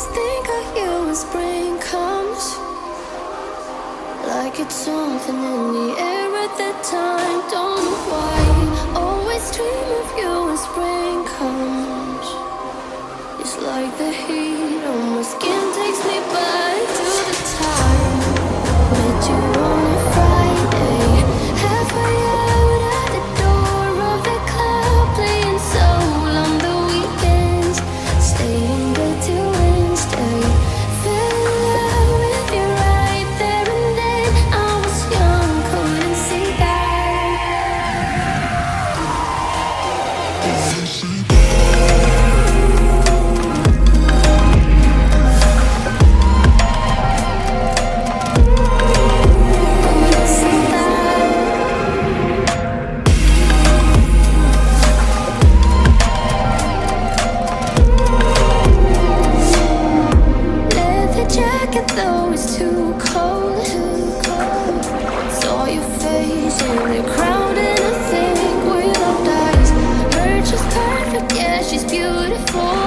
always think of you when spring comes, like it's something in the air at that time. Don't know why, always dream of you when spring comes. It's like the heat on my skin takes me back to the time met you on a Friday, halfway out at the door of the club, playing soul on the weekends, staying good till Wednesday. Fell in love with you right there and then. I was young, couldn't see that. Leather jacket though it's too cold. Saw your face in the crowd and I think we loved eyes. Her just perfect, yeah, she's beautiful.